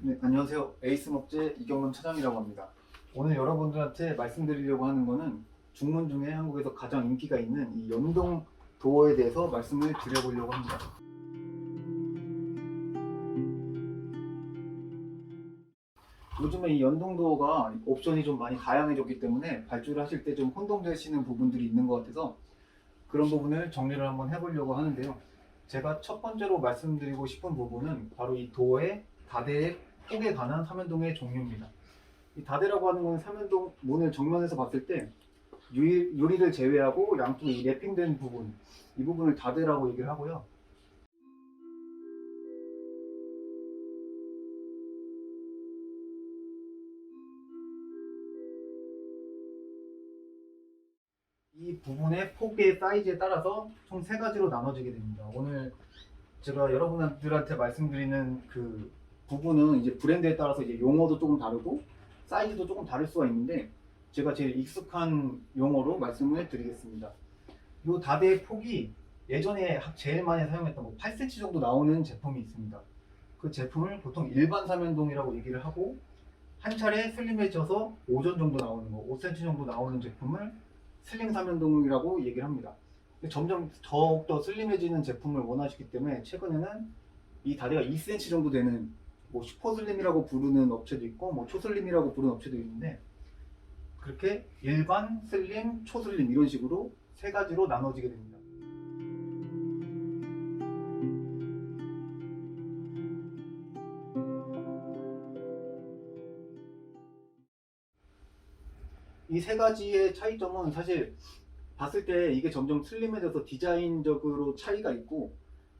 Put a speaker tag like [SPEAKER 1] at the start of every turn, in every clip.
[SPEAKER 1] 네, 안녕하세요. 에이스목재 이경문 차장이라고 합니다. 오늘 여러분들한테 말씀드리려고 하는 거는 중문 중에 한국에서 가장 인기가 있는 이 연동 도어에 대해서 말씀을 드려보려고 합니다. 요즘에 이 연동 도어가 옵션이 좀 많이 다양해졌기 때문에 발주를 하실 때 좀 혼동되시는 부분들이 있는 것 같아서 그런 부분을 정리를 한번 해보려고 하는데요. 제가 첫 번째로 말씀드리고 싶은 부분은 바로 이 도어의 다대의 폭에 관한 삼연동의 종류입니다. 이 다대라고 하는 건 삼연동 문을 정면에서 봤을 때 유리를 제외하고 양쪽에 이 랩핑된 부분, 이 부분을 다대라고 얘기를 하고요. 이 부분의 폭의 사이즈에 따라서 총 세 가지로 나눠지게 됩니다. 오늘 제가 여러분들한테 말씀드리는 그 부분은 이제 브랜드에 따라서 이제 용어도 조금 다르고 사이즈도 조금 다를 수가 있는데 제가 제일 익숙한 용어로 말씀을 드리겠습니다. 이 다대의 폭이 예전에 제일 많이 사용했던 거 8cm 정도 나오는 제품이 있습니다. 그 제품을 보통 일반 삼연동이라고 얘기를 하고 한 차례 슬림해져서 5전 정도 나오는 거, 5cm 정도 나오는 제품을 슬림 삼연동이라고 얘기를 합니다. 점점 더욱더 슬림해지는 제품을 원하시기 때문에 최근에는 이 다리가 2cm 정도 되는 뭐 슈퍼슬림이라고 부르는 업체도 있고 뭐 초슬림이라고 부르는 업체도 있는데 그렇게 일반, 슬림, 초슬림 이런 식으로 세 가지로 나눠지게 됩니다. 이 세 가지의 차이점은 사실 봤을 때 이게 점점 슬림해져서 디자인적으로 차이가 있고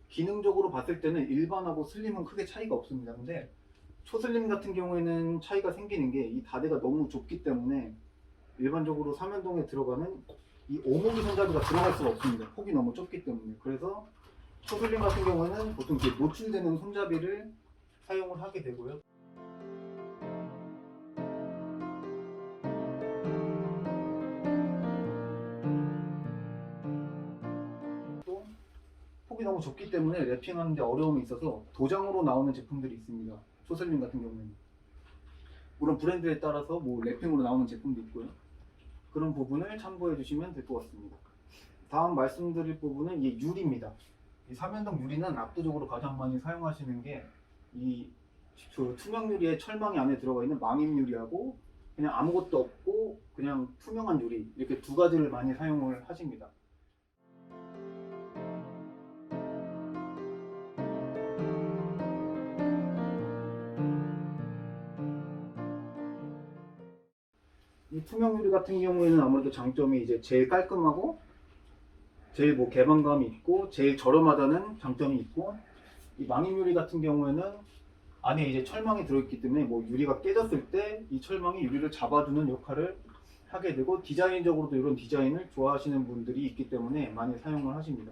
[SPEAKER 1] 기능적으로 봤을 때는 일반하고 슬림은 크게 차이가 없습니다. 근데 초슬림 같은 경우에는 차이가 생기는 게 이 다대가 너무 좁기 때문에 일반적으로 삼연동에 들어가는 이 오목이 손잡이가 들어갈 수가 없습니다. 폭이 너무 좁기 때문에. 그래서 초슬림 같은 경우에는 보통 이렇게 노출되는 손잡이를 사용을 하게 되고요. 또 폭이 너무 좁기 때문에 랩핑하는 데 어려움이 있어서 도장으로 나오는 제품들이 있습니다. 초슬림 같은 경우에는. 물론 브랜드에 따라서 뭐 랩핑으로 나오는 제품도 있고요. 그런 부분을 참고해 주시면 될 것 같습니다. 다음 말씀드릴 부분은 이 유리입니다. 이 삼연동 유리는 압도적으로 가장 많이 사용하시는 게 이 투명 유리에 철망이 안에 들어가 있는 망임 유리하고 그냥 아무것도 없고 그냥 투명한 유리 이렇게 두 가지를 많이 사용을 하십니다. 이 투명 유리 같은 경우에는 아무래도 장점이 이제 제일 깔끔하고 제일 뭐 개방감이 있고 제일 저렴하다는 장점이 있고 이 망임 유리 같은 경우에는 안에 이제 철망이 들어있기 때문에 뭐 유리가 깨졌을 때 이 철망이 유리를 잡아주는 역할을 하게 되고 디자인적으로도 이런 디자인을 좋아하시는 분들이 있기 때문에 많이 사용을 하십니다.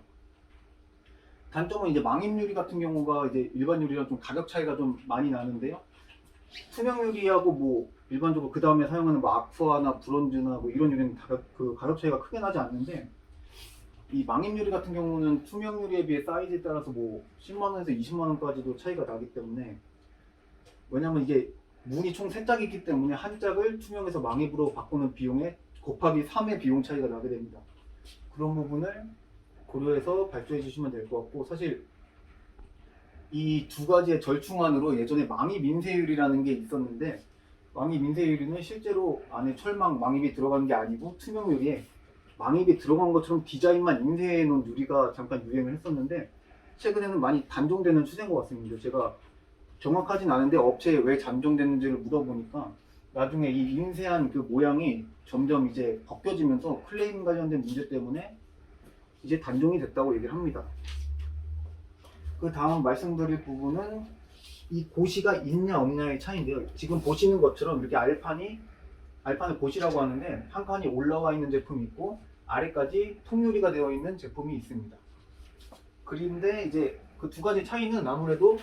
[SPEAKER 1] 단점은 이제 망임 유리 같은 경우가 이제 일반 유리랑 좀 가격 차이가 좀 많이 나는데요. 투명 유리하고 뭐 일반적으로 그 다음에 사용하는 뭐 아쿠아나 브론즈나 뭐 이런 유리는 가격 차이가 크게 나지 않는데 이 망임 유리 같은 경우는 투명 유리에 비해 사이즈에 따라서 뭐 10만원에서 20만원까지도 차이가 나기 때문에 왜냐면 이게 문이 총 3짝이 있기 때문에 한 짝을 투명에서 망입으로 바꾸는 비용에 곱하기 3의 비용 차이가 나게 됩니다. 그런 부분을 고려해서 발주해 주시면 될 것 같고 사실 이 두 가지의 절충안으로 예전에 망입 인쇄유리라는 게 있었는데 망입 인쇄유리는 실제로 안에 철망 망입이 들어간 게 아니고 투명 유리에 망입이 들어간 것처럼 디자인만 인쇄해 놓은 유리가 잠깐 유행을 했었는데 최근에는 많이 단종되는 추세인 것 같습니다. 제가 정확하진 않은데 업체에 왜 단종됐는지를 물어보니까 나중에 이 인쇄한 그 모양이 점점 이제 벗겨지면서 클레임 관련된 문제 때문에 이제 단종이 됐다고 얘기를 합니다. 그 다음 말씀드릴 부분은 이 고시가 있냐 없냐의 차이인데요. 지금 보시는 것처럼 이렇게 알판을 고시라고 하는데 한 칸이 올라와 있는 제품이 있고 아래까지 통유리가 되어 있는 제품이 있습니다. 그런데 이제 그 두 가지 차이는 아무래도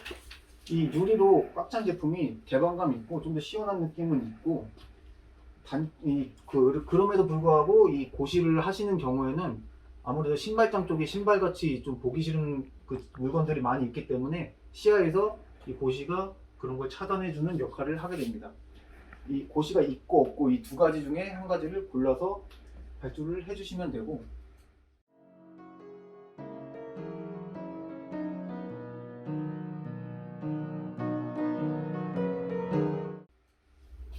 [SPEAKER 1] 이 유리로 꽉 찬 제품이 개방감 있고 좀 더 시원한 느낌은 있고 그럼에도 불구하고 이 고시를 하시는 경우에는 아무래도 신발장 쪽에 신발같이 좀 보기 싫은 그 물건들이 많이 있기 때문에 시야에서 이 고시가 그런 걸 차단해주는 역할을 하게 됩니다. 이 고시가 있고 없고 이 두 가지 중에 한 가지를 골라서 발주를 해주시면 되고,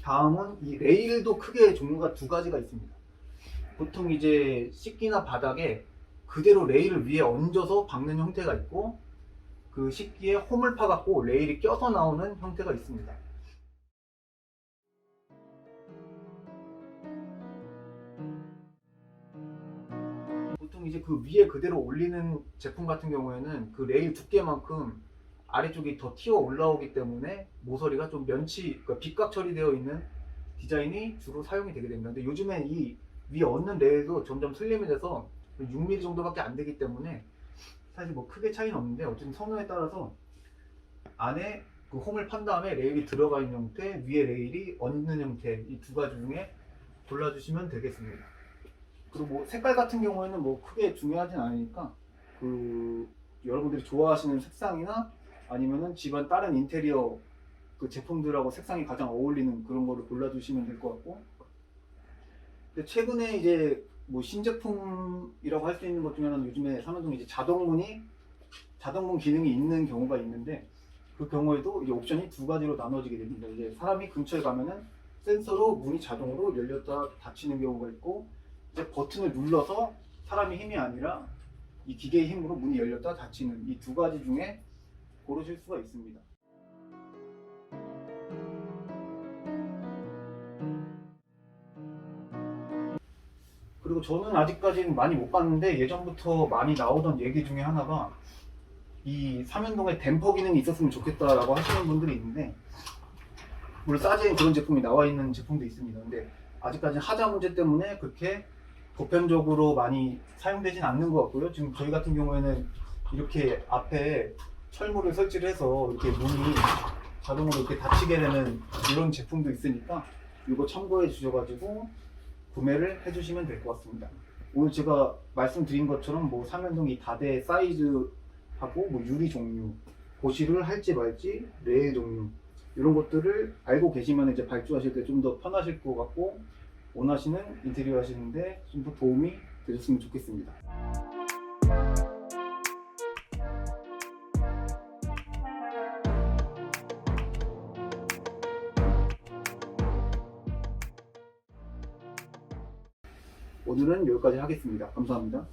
[SPEAKER 1] 다음은 이 레일도 크게 종류가 두 가지가 있습니다. 보통 이제 식기나 바닥에 그대로 레일을 위에 얹어서 박는 형태가 있고, 그 식기에 홈을 파갖고 레일이 껴서 나오는 형태가 있습니다. 보통 이제 그 위에 그대로 올리는 제품 같은 경우에는 그 레일 두께만큼 아래쪽이 더 튀어 올라오기 때문에 모서리가 좀 그러니까 빗각 처리되어 있는 디자인이 주로 사용이 되게 됩니다. 근데 요즘엔 이 위에 얹는 레일도 점점 슬림이 돼서 6mm 정도밖에 안 되기 때문에 사실 뭐 크게 차이는 없는데, 어쨌든 선호에 따라서 안에 그 홈을 판 다음에 레일이 들어가 있는 형태, 위에 레일이 얹는 형태, 이 두 가지 중에 골라주시면 되겠습니다. 그리고 뭐 색깔 같은 경우에는 뭐 크게 중요하진 않으니까 그 여러분들이 좋아하시는 색상이나 아니면은 집안 다른 인테리어 그 제품들하고 색상이 가장 어울리는 그런 거를 골라주시면 될 것 같고, 근데 최근에 이제 뭐 신제품이라고 할 수 있는 것 중에 하나는 요즘에 삼연동에 이제 자동문 기능이 있는 경우가 있는데, 그 경우에도 이제 옵션이 두 가지로 나눠지게 됩니다. 이제 사람이 근처에 가면은 센서로 문이 자동으로 열렸다 닫히는 경우가 있고, 이제 버튼을 눌러서 사람의 힘이 아니라 이 기계의 힘으로 문이 열렸다 닫히는 이 두 가지 중에 고르실 수가 있습니다. 그리고 저는 아직까지는 많이 못 봤는데 예전부터 많이 나오던 얘기 중에 하나가 이 삼연동에 댐퍼 기능이 있었으면 좋겠다라고 하시는 분들이 있는데, 물론 싸지엔 그런 제품이 나와 있는 제품도 있습니다. 근데 아직까지 하자 문제 때문에 그렇게 보편적으로 많이 사용되진 않는 것 같고요. 지금 저희 같은 경우에는 이렇게 앞에 철물을 설치를 해서 이렇게 문이 자동으로 이렇게 닫히게 되는 이런 제품도 있으니까 이거 참고해 주셔가지고 구매를 해주시면 될 것 같습니다. 오늘 제가 말씀드린 것처럼 뭐 삼연동 이 다대 사이즈하고 뭐 유리 종류, 고시를 할지 말지, 레일 종류, 이런 것들을 알고 계시면 이제 발주하실 때 좀 더 편하실 것 같고, 원하시는 인테리어 하시는데 좀 더 도움이 되셨으면 좋겠습니다. 오늘은 여기까지 하겠습니다. 감사합니다.